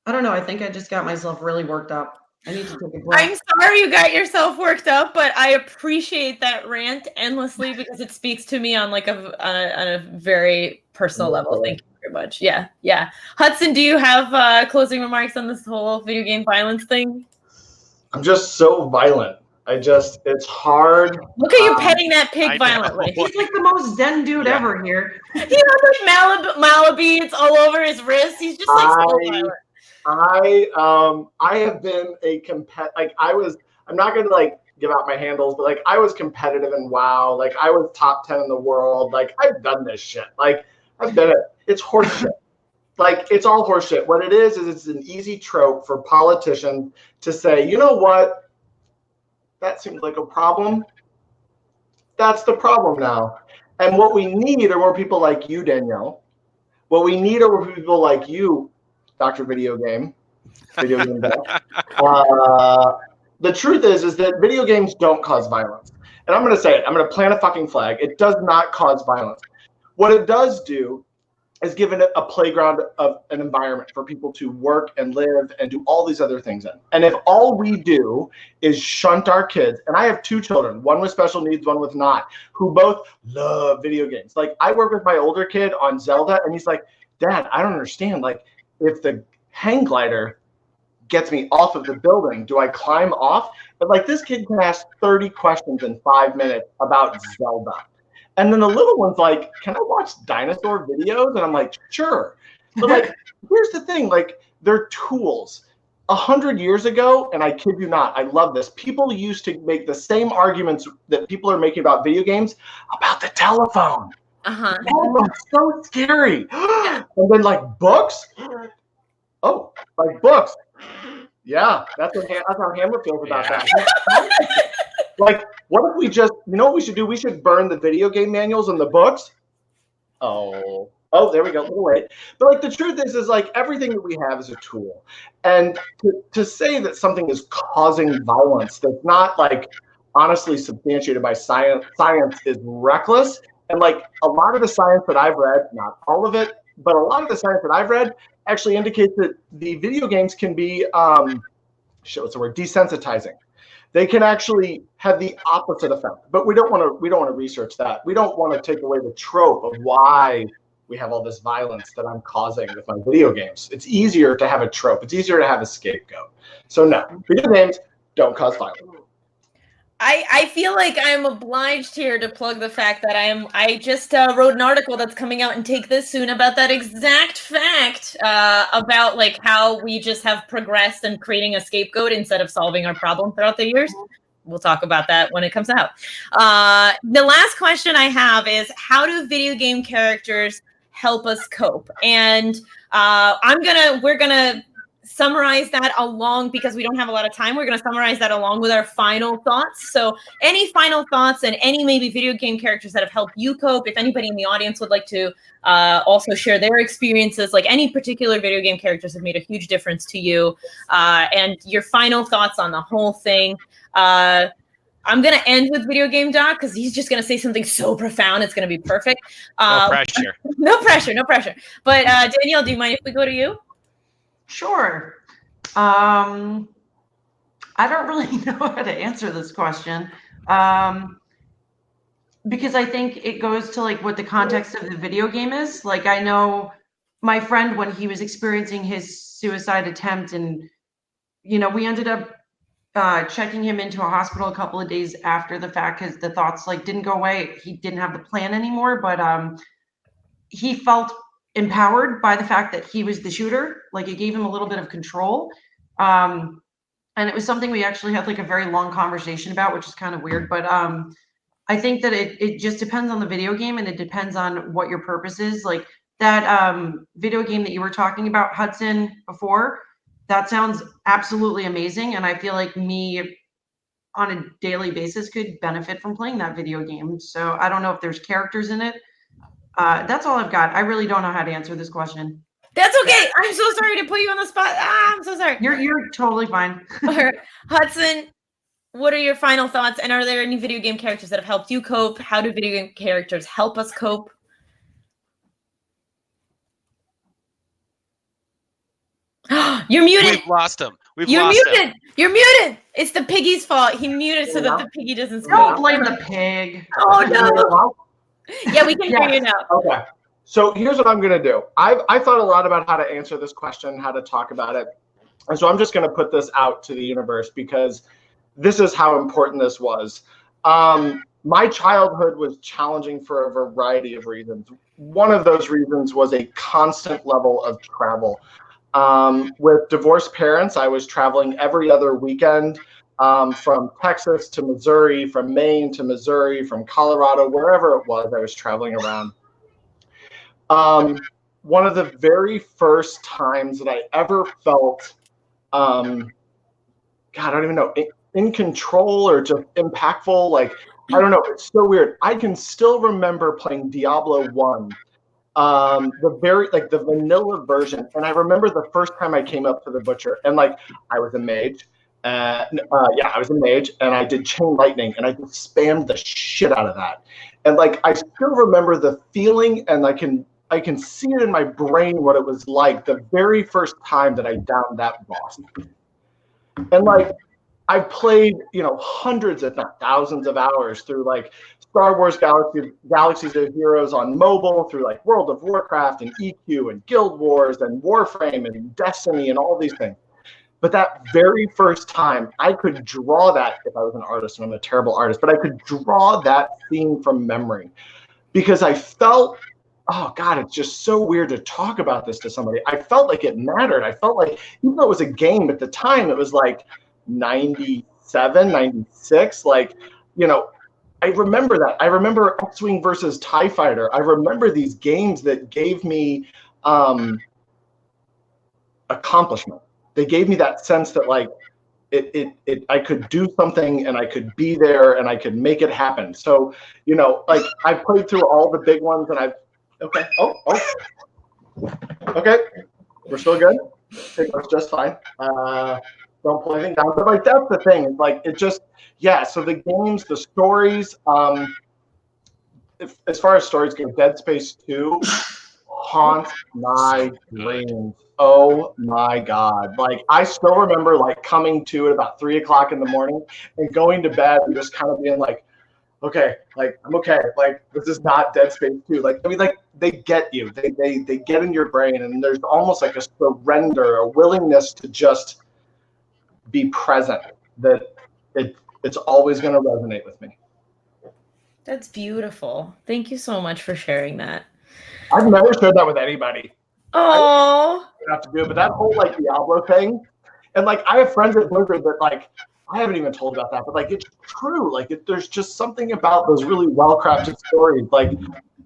I don't know. I think I just got myself really worked up. I need to take a break. I'm sorry you got yourself worked up, but I appreciate that rant endlessly because it speaks to me on like on a very personal level. Thank you very much. Yeah. Hudson, do you have closing remarks on this whole video game violence thing? I'm just so violent. It's hard. Look at you petting that pig violently. He's like the most zen dude ever here. He has like Malabeads all over his wrist. He's just like so violent. I have been I'm not gonna like give out my handles, but like I was competitive in WoW, like I was top 10 in the world, like I've done this shit. Like I've done it. It's horseshit. Like it's all horseshit. What it is it's an easy trope for politicians to say, you know what? That seems like a problem. That's the problem now. And what we need are more people like you, Danielle. What we need are more people like you, Dr. Video Game. The truth is that video games don't cause violence. And I'm going to say it. I'm going to plant a fucking flag. It does not cause violence. What it does do is give it a playground of an environment for people to work and live and do all these other things in. And if all we do is shunt our kids, and I have 2 children, one with special needs, one with not, who both love video games. Like I work with my older kid on Zelda, and he's like, Dad, I don't understand. Like if the hang glider gets me off of the building, do I climb off? But like this kid can ask 30 questions in 5 minutes about Zelda. And then the little one's like, can I watch dinosaur videos? And I'm like, sure. But like, here's the thing, like they're tools. 100 years ago, and I kid you not, I love this, people used to make the same arguments that people are making about video games about the telephone. Oh, so scary. And then like books. Oh, like books. Yeah, that's how Hamlet feels about that. Like, what if we just, you know what we should do? We should burn the video game manuals and the books. Oh, there we go. Wait. But like the truth is like everything that we have is a tool. And to say that something is causing violence that's not like honestly substantiated by science is reckless. And like a lot of the science that I've read, not all of it, but a lot of the science that I've read actually indicates that the video games can be, desensitizing. They can actually have the opposite effect, but we don't want to research that. We don't want to take away the trope of why we have all this violence that I'm causing with my video games. It's easier to have a trope. It's easier to have a scapegoat. So no, video games don't cause violence. I feel like I'm obliged here to plug the fact that I just wrote an article that's coming out in Take This soon about that exact fact, about like how we just have progressed and creating a scapegoat instead of solving our problem throughout the years. We'll talk about that when it comes out. The last question I have is, how do video game characters help us cope? And we're gonna summarize that along, because we don't have a lot of time. We're going to summarize that along with our final thoughts. So any final thoughts and any maybe video game characters that have helped you cope, if anybody in the audience would like to also share their experiences, like any particular video game characters have made a huge difference to you, and your final thoughts on the whole thing. I'm going to end with Video Game Doc because he's just going to say something so profound. It's going to be perfect. No pressure. No pressure. No pressure. But Danielle, do you mind if we go to you? Sure. I don't really know how to answer this question, because I think it goes to like what the context of the video game is. Like, I know my friend, when he was experiencing his suicide attempt, and we ended up checking him into a hospital a couple of days after the fact because the thoughts like didn't go away. He didn't have the plan anymore, but he felt empowered by the fact that he was the shooter. Like, it gave him a little bit of control. And it was something we actually had like a very long conversation about, which is kind of weird. But I think that it just depends on the video game, and it depends on what your purpose is. Like that video game that you were talking about, Hudson, before, that sounds absolutely amazing. And I feel like me on a daily basis could benefit from playing that video game. So I don't know if there's characters in it. That's all I've got. I really don't know how to answer this question. That's okay. I'm so sorry to put you on the spot. I'm so sorry. You're totally fine. All right. Hudson, what are your final thoughts? And are there any video game characters that have helped you cope? How do video game characters help us cope? You're muted. We've lost him. You're muted. You're muted. It's the piggy's fault. He muted so that the piggy doesn't scream. Don't blame the pig. Oh, no. Yeah, we can hear you now. Okay. So here's what I'm going to do. I thought a lot about how to answer this question, how to talk about it. And so I'm just going to put this out to the universe because this is how important this was. My childhood was challenging for a variety of reasons. One of those reasons was a constant level of travel. With divorced parents, I was traveling every other weekend, from Texas to Missouri, from Maine to Missouri, from Colorado, wherever it was, I was traveling around. One of the very first times that I ever felt, God, I don't even know, in control or just impactful, like, I don't know, it's so weird. I can still remember playing Diablo 1. The vanilla version, and I remember the first time I came up to the butcher, and like I was a mage, I was a mage, and I did chain lightning, and I just spammed the shit out of that, and like I still remember the feeling, and I can see it in my brain what it was like the very first time that I downed that boss, and like I played hundreds if not thousands of hours through like Star Wars Galaxies of Heroes on mobile, through like World of Warcraft and EQ and Guild Wars and Warframe and Destiny and all these things. But that very first time, I could draw that, if I was an artist, and I'm a terrible artist, but I could draw that scene from memory because I felt, oh God, it's just so weird to talk about this to somebody. I felt like it mattered. I felt like, even though it was a game at the time, it was like 97, 96, like, I remember that. I remember X-Wing versus TIE Fighter. I remember these games that gave me accomplishment. They gave me that sense that like I could do something and I could be there and I could make it happen. So, like I played through all the big ones and okay. Okay. We're still good. It was just fine. Don't pull anything down. But like that's the thing. Like it just, yeah. So the games, the stories. As far as stories go, Dead Space 2 haunts my dreams. Oh my God! Like I still remember like coming to at about 3 o'clock in the morning and going to bed and just kind of being like, okay, like I'm okay. Like this is not Dead Space 2. Like I mean, like they get you. They get in your brain, and there's almost like a surrender, a willingness to just be present. That it's always going to resonate with me. That's beautiful. Thank you so much for sharing that. I've never shared that with anybody. Oh, I don't have to do it, but that whole like Diablo thing, and like I have friends at Blizzard that like I haven't even told about that, but like it's true. Like there's just something about those really well-crafted stories. Like,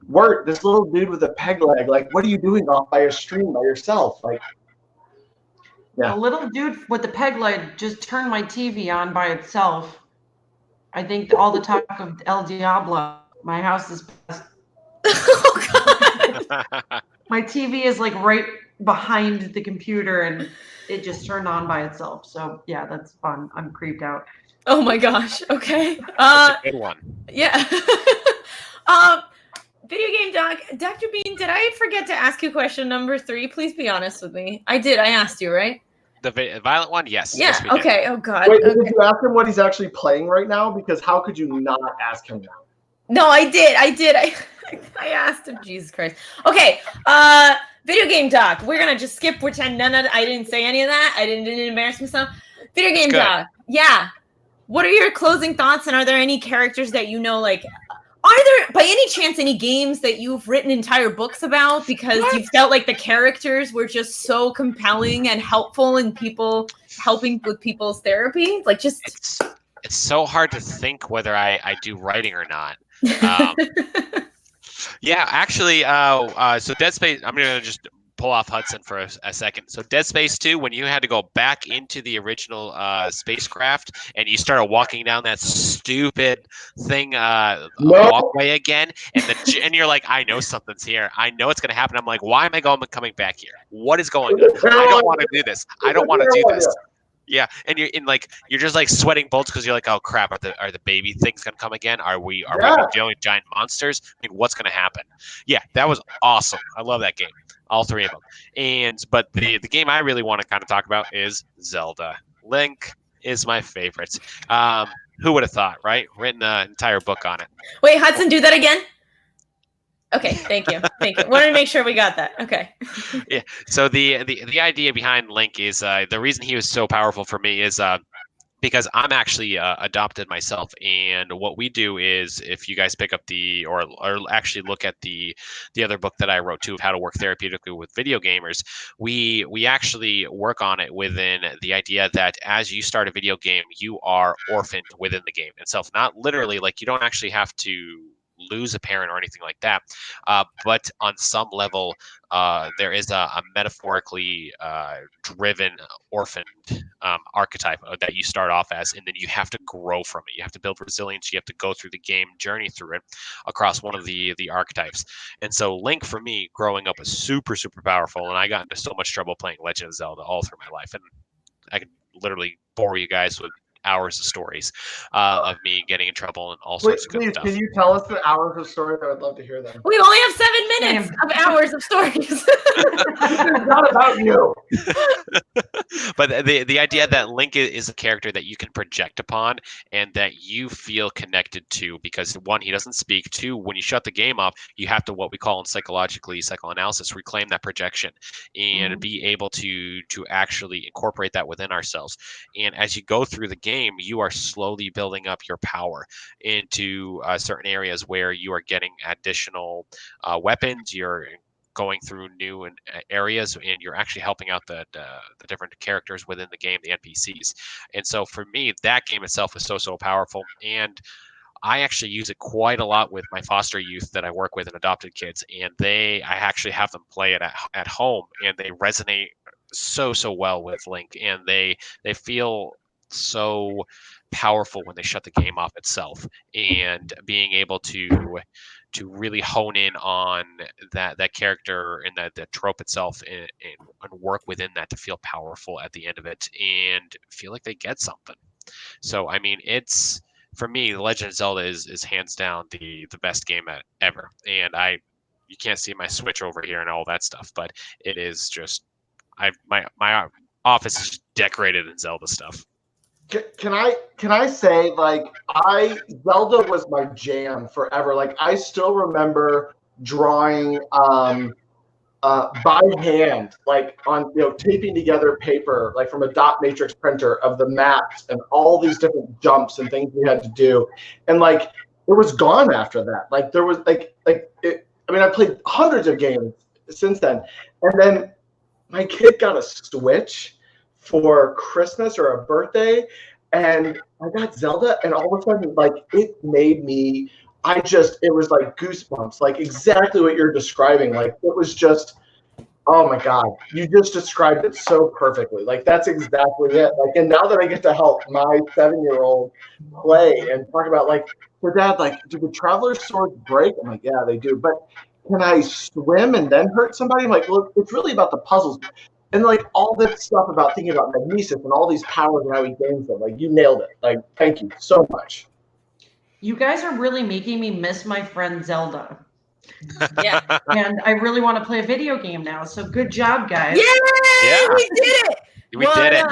Wirt, this little dude with a peg leg, like what are you doing off by a stream by yourself? Like, yeah. The little dude with the peg leg just turned my TV on by itself. I think all the talk of El Diablo, my house is. oh God. My TV is like right behind the computer, and it just turned on by itself. So yeah, that's fun. I'm creeped out. Oh my gosh. Okay. That's a good one. Yeah. Video game doc, Dr. Bean, did I forget to ask you question number 3? Please be honest with me. I did. I asked you, right? The violent one, yes. Yeah. Yes, we did. Okay. Oh God. Wait, Okay. did you ask him what he's actually playing right now? Because how could you not ask him that? No, I did. I asked him. Jesus Christ. Okay. Video game doc. We're gonna just skip. Pretend I didn't say any of that. I didn't embarrass myself. Video game doc. Yeah. What are your closing thoughts? And are there any characters that you know, like, are there by any chance any games that you've written entire books about because you felt like the characters were just so compelling and helpful in people helping with people's therapy? Like, just it's so hard to think whether I do writing or not. Yeah, actually, so Dead Space, I'm going to just pull off Hudson for a second. So Dead Space 2, when you had to go back into the original spacecraft and you started walking down that stupid thing walkway again, and you're like, I know something's here. I know it's going to happen. I'm like, why am I coming back here? What is going on? I don't want to do this. I don't want to do this. Yeah, and you're just like sweating bullets because you're like, oh crap, are the baby things gonna come again? Are we dealing with giant monsters? I mean, what's gonna happen? Yeah, that was awesome. I love that game, all 3 of them. But the game I really want to kind of talk about is Zelda. Link is my favorite. Who would have thought, right? Written an entire book on it. Wait, Hudson, do that again. Okay, thank you. Wanted to make sure we got that. Okay. Yeah. So the idea behind Link is the reason he was so powerful for me is because I'm actually adopted myself, and what we do is, if you guys pick up or actually look at the other book that I wrote too of how to work therapeutically with video gamers, we actually work on it within the idea that as you start a video game, you are orphaned within the game itself. Not literally, like you don't actually have to lose a parent or anything like that, but on some level there is a metaphorically driven orphaned archetype that you start off as, and then you have to grow from it. You have to build resilience. You have to go through the game, journey through it across one of the archetypes. And so Link, for me, growing up, was super powerful, and I got into so much trouble playing Legend of Zelda all through my life, and I could literally bore you guys with hours of stories of me getting in trouble and all sorts of good stuff. Can you tell us the hours of stories? I would love to hear them. We only have 7 minutes of hours of stories. It's not about you. But the idea that Link is a character that you can project upon and that you feel connected to, because 1, he doesn't speak. 2, when you shut the game off, you have to, what we call in psychoanalysis, reclaim that projection and be able to actually incorporate that within ourselves. And as you go through the game, you are slowly building up your power into certain areas where you are getting additional weapons. You're going through new areas, and you're actually helping out the different characters within the game, the NPCs. And so for me, that game itself is so powerful, and I actually use it quite a lot with my foster youth that I work with and adopted kids, and I actually have them play it at home, and they resonate so well with Link, and they feel so powerful when they shut the game off itself, and being able to really hone in on that character and that trope itself, and work within that to feel powerful at the end of it and feel like they get something. So I mean, it's, for me, The Legend of Zelda is hands down the best game ever. And you can't see my Switch over here and all that stuff, but it is just, my office is decorated in Zelda stuff. Can I say, like, Zelda was my jam forever. Like, I still remember drawing by hand, like on taping together paper, like from a dot matrix printer of the maps and all these different jumps and things we had to do, and like it was gone after that. Like there was I played hundreds of games since then, and then my kid got a Switch for Christmas or a birthday, and I got Zelda, and all of a sudden, like it made me. It was like goosebumps, like exactly what you're describing. Like it was just, oh my God, you just described it so perfectly. Like that's exactly it. Like, and now that I get to help my 7-year-old play and talk about like, for dad, like, do the traveler's swords break? I'm like, yeah, they do. But can I swim and then hurt somebody? I'm like, look, it's really about the puzzles. And like all this stuff about thinking about magnesis and all these powers and how he gains them. Like you nailed it. Like, thank you so much. You guys are really making me miss my friend Zelda. Yeah. And I really want to play a video game now. So good job, guys. Yay! We did it. We did it.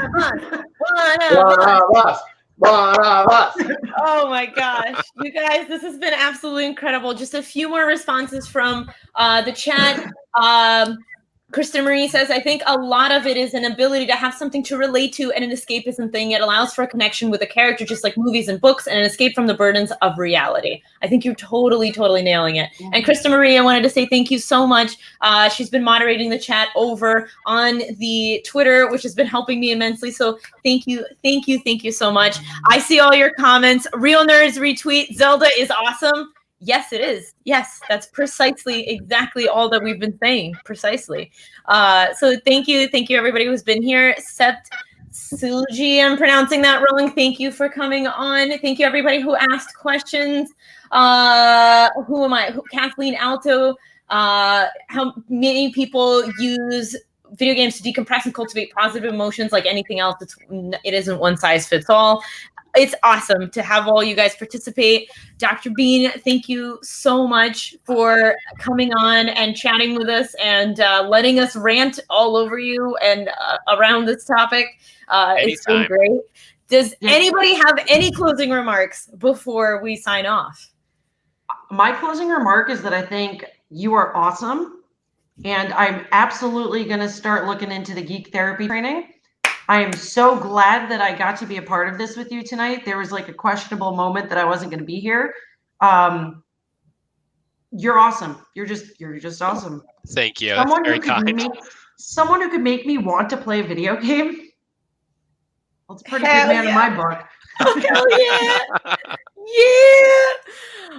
One of us. Oh my gosh. You guys, this has been absolutely incredible. Just a few more responses from the chat. Krista Marie says, I think a lot of it is an ability to have something to relate to and an escapism thing. It allows for a connection with a character, just like movies and books, and an escape from the burdens of reality. I think you're totally nailing it. And Krista Marie, I wanted to say thank you so much. She's been moderating the chat over on the Twitter, which has been helping me immensely. So thank you so much. I see all your comments. Real Nerds retweet, Zelda is awesome. Yes, it is. Yes, that's precisely exactly all that we've been saying. Precisely. So thank you everybody who's been here. Sept Suji, I'm pronouncing that wrong. Thank you for coming on. Thank you everybody who asked questions. Who am I? Kathleen Alto. How many people use video games to decompress and cultivate positive emotions? Like anything else, it isn't one size fits all. It's awesome to have all you guys participate. Dr. Bean, thank you so much for coming on and chatting with us and letting us rant all over you and around this topic. It's been great. Does anybody have any closing remarks before we sign off? My closing remark is that I think you are awesome. And I'm absolutely going to start looking into the geek therapy training. I am so glad that I got to be a part of this with you tonight. There was like a questionable moment that I wasn't going to be here. You're awesome. You're just awesome. Thank you. That's very kind. Someone who could make me want to play a video game. Well, it's a pretty good man in my book. Oh, hell yeah. Yeah.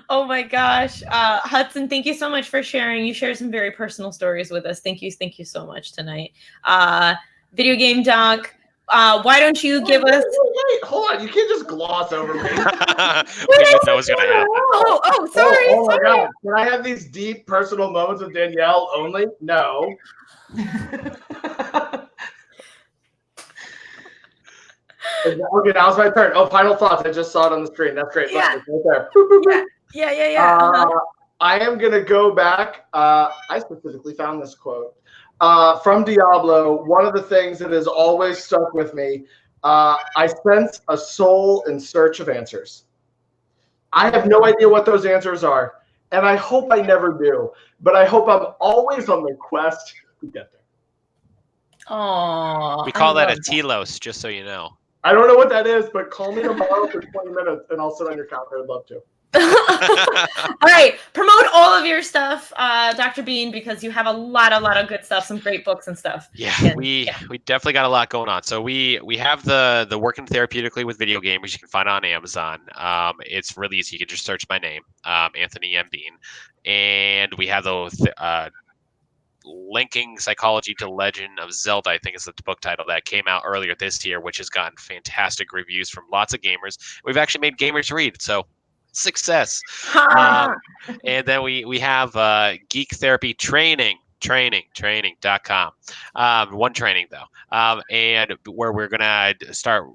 Oh my gosh. Hudson, thank you so much for sharing. You shared some very personal stories with us. Thank you so much tonight. Video Game Doc, why don't you give us... Wait, hold on. You can't just gloss over me. We knew that was going to happen. Oh, sorry. Oh my God. Can I have these deep personal moments with Danielle only? No. Okay, now's my turn. Oh, final thoughts. I just saw it on the screen. That's great. Yeah. Look, it's right there. Yeah. I am going to go back. I specifically found this quote. From Diablo, one of the things that has always stuck with me, I sense a soul in search of answers. I have no idea what those answers are, and I hope I never do, but I hope I'm always on the quest to get there. Oh, we call that a telos, just so you know. I don't know what that is, but call me tomorrow for 20 minutes, and I'll sit on your counter. I'd love to. All right, promote all of your stuff, Dr. Bean, because you have a lot of good stuff, some great books and stuff. We definitely got a lot going on. So we have the Working Therapeutically with Video Games you can find on Amazon. It's really easy. You can just search my name, Anthony M. Bean, and we have those Linking Psychology to Legend of Zelda, I think is the book title, that came out earlier this year, which has gotten fantastic reviews from lots of gamers. We've actually made gamers read, so success. And then we have Geek Therapy Training.com. One training though, and where we're gonna start.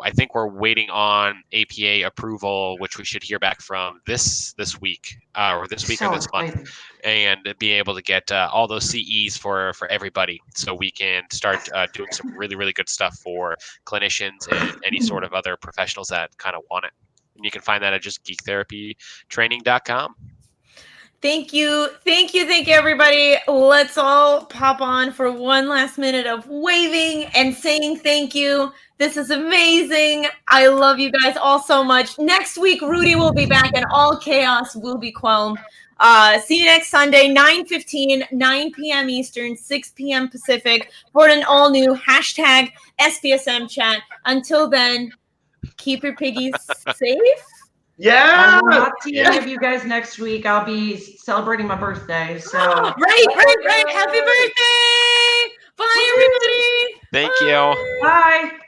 I think we're waiting on APA approval, which we should hear back from this week or this month, and be able to get all those CEs for everybody, so we can start doing some really good stuff for clinicians and any sort of other professionals that kind of want it. And you can find that at just geektherapytraining.com. Thank you, everybody. Let's all pop on for one last minute of waving and saying thank you. This is amazing. I love you guys all so much. Next week, Rudy will be back and all chaos will be quelled. See you next Sunday, 9:15, 9 p.m. Eastern, 6 p.m. Pacific, for an all-new hashtag SPSM Chat. Until then, keep your piggies safe. I will not see any of you guys next week. I'll be celebrating my birthday. So right. Happy birthday. Bye, everybody. Thank you. Bye.